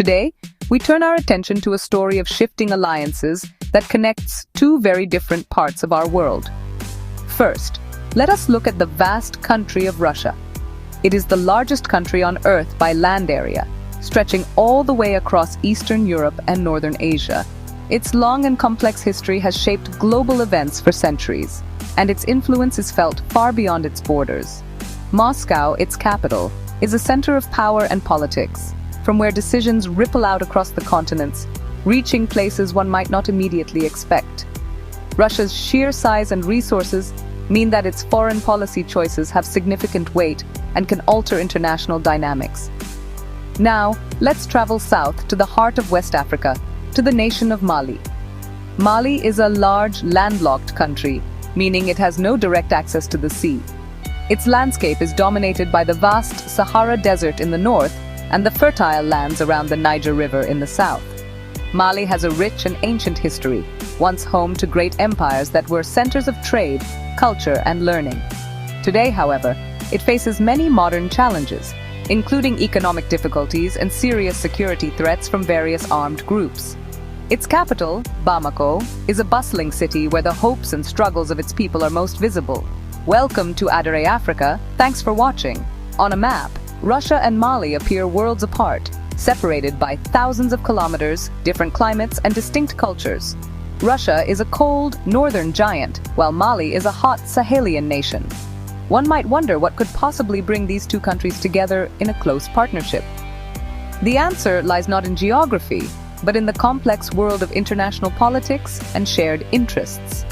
Today, we turn our attention to a story of shifting alliances that connects two very different parts of our world. First, let us look at the vast country of Russia. It is the largest country on Earth by land area, stretching all the way across Eastern Europe and Northern Asia. Its long and complex history has shaped global events for centuries, and its influence is felt far beyond its borders. Moscow, its capital, is a center of power and politics, from where decisions ripple out across the continents, reaching places one might not immediately expect. Russia's sheer size and resources mean that its foreign policy choices have significant weight and can alter international dynamics. Now, let's travel south to the heart of West Africa, to the nation of Mali. Mali is a large, landlocked country, meaning it has no direct access to the sea. Its landscape is dominated by the vast Sahara Desert in the north and the fertile lands around the Niger River in the south. Mali has a rich and ancient history, once home to great empires that were centers of trade, culture, and learning. Today, however, it faces many modern challenges, including economic difficulties and serious security threats from various armed groups. Its capital, Bamako, is a bustling city where the hopes and struggles of its people are most visible. Welcome to Adare Africa. Thanks for watching. On a map, Russia and Mali appear worlds apart, separated by thousands of kilometers, different climates, and distinct cultures. Russia is a cold, northern giant, while Mali is a hot Sahelian nation. One might wonder what could possibly bring these two countries together in a close partnership. The answer lies not in geography, but in the complex world of international politics and shared interests.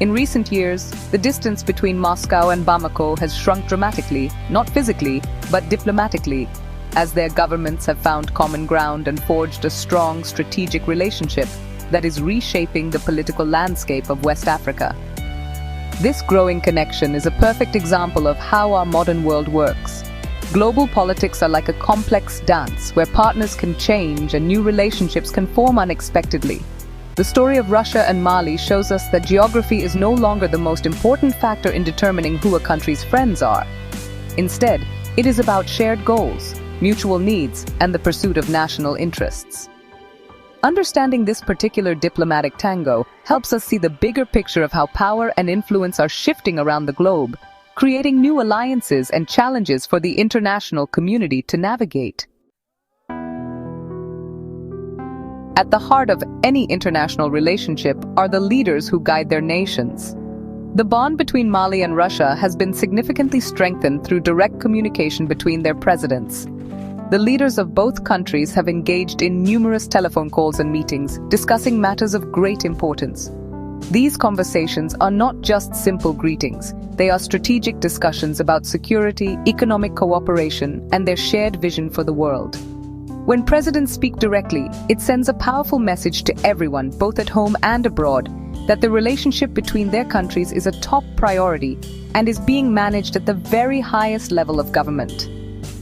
In recent years, the distance between Moscow and Bamako has shrunk dramatically, not physically, but diplomatically, as their governments have found common ground and forged a strong strategic relationship that is reshaping the political landscape of West Africa. This growing connection is a perfect example of how our modern world works. Global politics are like a complex dance where partners can change and new relationships can form unexpectedly. The story of Russia and Mali shows us that geography is no longer the most important factor in determining who a country's friends are. Instead, it is about shared goals, mutual needs, and the pursuit of national interests. Understanding this particular diplomatic tango helps us see the bigger picture of how power and influence are shifting around the globe, creating new alliances and challenges for the international community to navigate. At the heart of any international relationship are the leaders who guide their nations. The bond between Mali and Russia has been significantly strengthened through direct communication between their presidents. The leaders of both countries have engaged in numerous telephone calls and meetings, discussing matters of great importance. These conversations are not just simple greetings, they are strategic discussions about security, economic cooperation, and their shared vision for the world. When presidents speak directly, it sends a powerful message to everyone, both at home and abroad, that the relationship between their countries is a top priority and is being managed at the very highest level of government.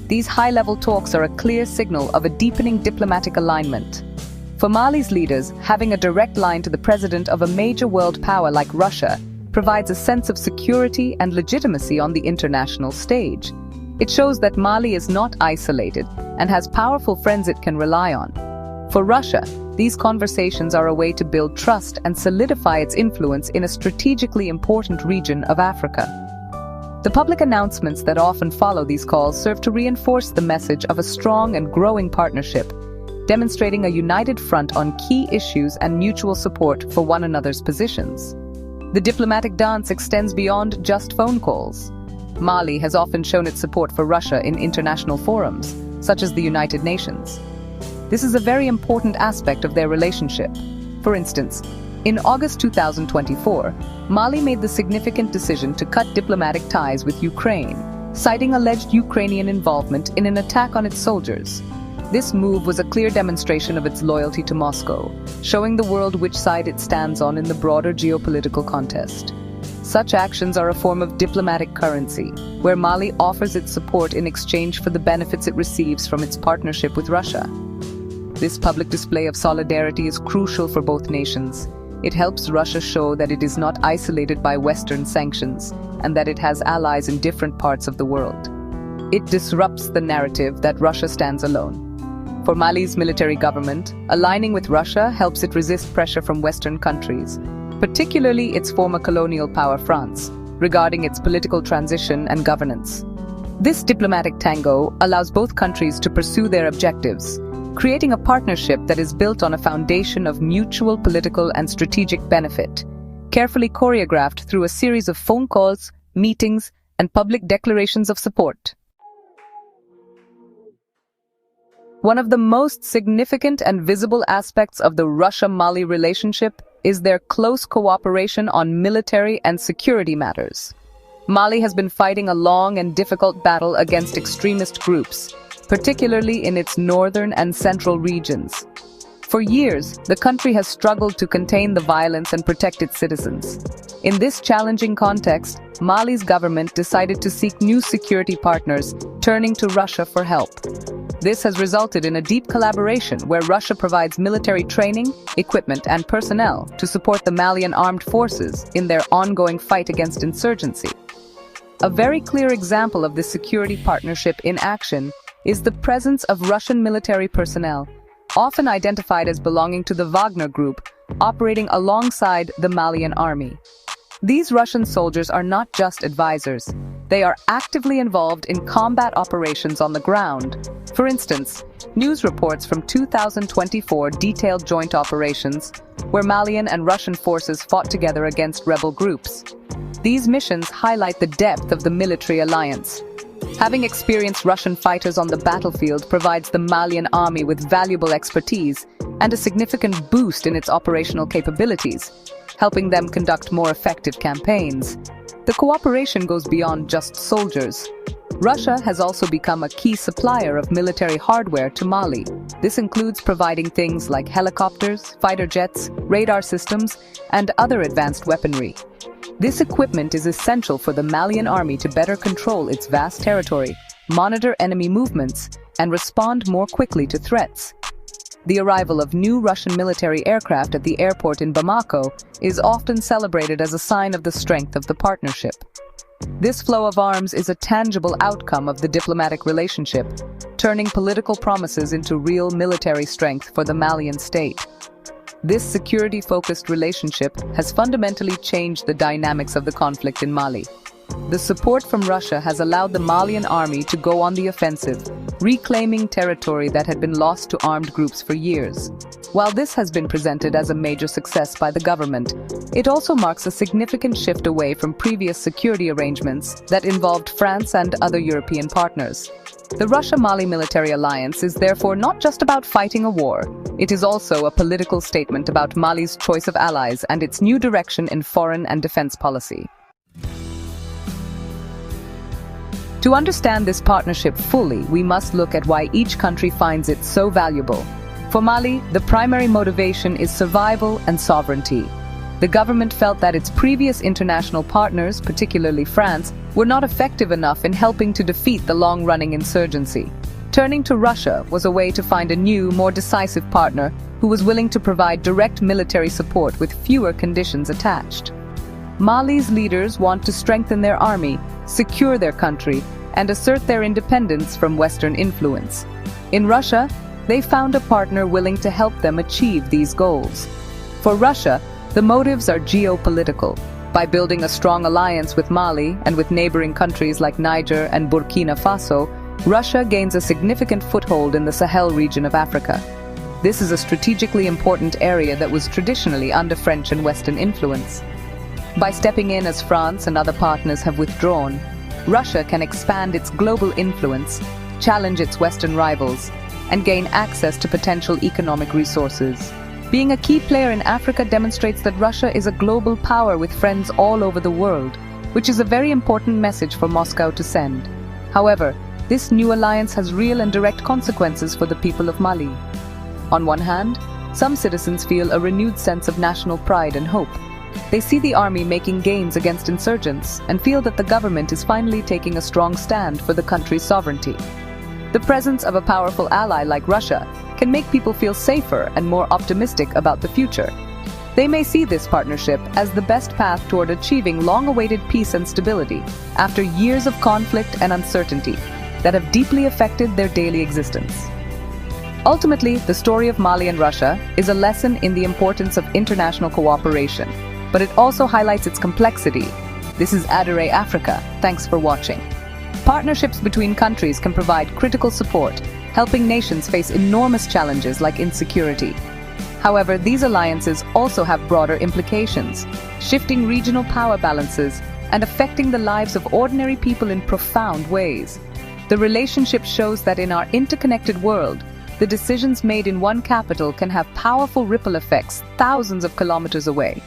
These high-level talks are a clear signal of a deepening diplomatic alignment. For Mali's leaders, having a direct line to the president of a major world power like Russia provides a sense of security and legitimacy on the international stage. It shows that Mali is not isolated and has powerful friends it can rely on. For Russia, these conversations are a way to build trust and solidify its influence in a strategically important region of Africa. The public announcements that often follow these calls serve to reinforce the message of a strong and growing partnership, demonstrating a united front on key issues and mutual support for one another's positions. The diplomatic dance extends beyond just phone calls. Mali has often shown its support for Russia in international forums, such as the United Nations. This is a very important aspect of their relationship. For instance, in August 2024, Mali made the significant decision to cut diplomatic ties with Ukraine, citing alleged Ukrainian involvement in an attack on its soldiers. This move was a clear demonstration of its loyalty to Moscow, showing the world which side it stands on in the broader geopolitical contest. Such actions are a form of diplomatic currency, where Mali offers its support in exchange for the benefits it receives from its partnership with Russia. This public display of solidarity is crucial for both nations. It helps Russia show that it is not isolated by Western sanctions and that it has allies in different parts of the world. It disrupts the narrative that Russia stands alone. For Mali's military government, aligning with Russia helps it resist pressure from Western countries, particularly its former colonial power France, regarding its political transition and governance. This diplomatic tango allows both countries to pursue their objectives, creating a partnership that is built on a foundation of mutual political and strategic benefit, carefully choreographed through a series of phone calls, meetings, and public declarations of support. One of the most significant and visible aspects of the Russia-Mali relationship is their close cooperation on military and security matters. Mali has been fighting a long and difficult battle against extremist groups, particularly in its northern and central regions. For years, the country has struggled to contain the violence and protect its citizens. In this challenging context, Mali's government decided to seek new security partners, turning to Russia for help. This has resulted in a deep collaboration where Russia provides military training, equipment, and personnel to support the Malian armed forces in their ongoing fight against insurgency. A very clear example of this security partnership in action is the presence of Russian military personnel, often identified as belonging to the Wagner Group, operating alongside the Malian army. These Russian soldiers are not just advisors. They are actively involved in combat operations on the ground. For instance, news reports from 2024 detailed joint operations where Malian and Russian forces fought together against rebel groups. These missions highlight the depth of the military alliance. Having experienced Russian fighters on the battlefield provides the Malian army with valuable expertise and a significant boost in its operational capabilities, helping them conduct more effective campaigns. The cooperation goes beyond just soldiers. Russia has also become a key supplier of military hardware to Mali. This includes providing things like helicopters, fighter jets, radar systems, and other advanced weaponry. This equipment is essential for the Malian army to better control its vast territory, monitor enemy movements, and respond more quickly to threats. The arrival of new Russian military aircraft at the airport in Bamako is often celebrated as a sign of the strength of the partnership. This flow of arms is a tangible outcome of the diplomatic relationship, turning political promises into real military strength for the Malian state. This security-focused relationship has fundamentally changed the dynamics of the conflict in Mali. The support from Russia has allowed the Malian army to go on the offensive, reclaiming territory that had been lost to armed groups for years. While this has been presented as a major success by the government, it also marks a significant shift away from previous security arrangements that involved France and other European partners. The Russia-Mali military alliance is therefore not just about fighting a war. It is also a political statement about Mali's choice of allies and its new direction in foreign and defense policy. To understand this partnership fully, we must look at why each country finds it so valuable. For Mali, the primary motivation is survival and sovereignty. The government felt that its previous international partners, particularly France, were not effective enough in helping to defeat the long-running insurgency. Turning to Russia was a way to find a new, more decisive partner who was willing to provide direct military support with fewer conditions attached. Mali's leaders want to strengthen their army, secure their country, and assert their independence from Western influence. In Russia, they found a partner willing to help them achieve these goals. For Russia, the motives are geopolitical. By building a strong alliance with Mali and with neighboring countries like Niger and Burkina Faso, Russia gains a significant foothold in the Sahel region of Africa. This is a strategically important area that was traditionally under French and Western influence. By stepping in as France and other partners have withdrawn, Russia can expand its global influence, challenge its Western rivals, and gain access to potential economic resources. Being a key player in Africa demonstrates that Russia is a global power with friends all over the world, which is a very important message for Moscow to send. However, this new alliance has real and direct consequences for the people of Mali. On one hand, some citizens feel a renewed sense of national pride and hope. They see the army making gains against insurgents and feel that the government is finally taking a strong stand for the country's sovereignty. The presence of a powerful ally like Russia can make people feel safer and more optimistic about the future. They may see this partnership as the best path toward achieving long-awaited peace and stability after years of conflict and uncertainty that have deeply affected their daily existence. Ultimately, the story of Mali and Russia is a lesson in the importance of international cooperation, but it also highlights its complexity. This is Adare Africa. Thanks for watching. Partnerships between countries can provide critical support, helping nations face enormous challenges like insecurity. However, these alliances also have broader implications, shifting regional power balances and affecting the lives of ordinary people in profound ways. The relationship shows that in our interconnected world, the decisions made in one capital can have powerful ripple effects thousands of kilometers away.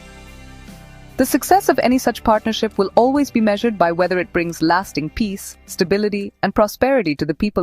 The success of any such partnership will always be measured by whether it brings lasting peace, stability, and prosperity to the people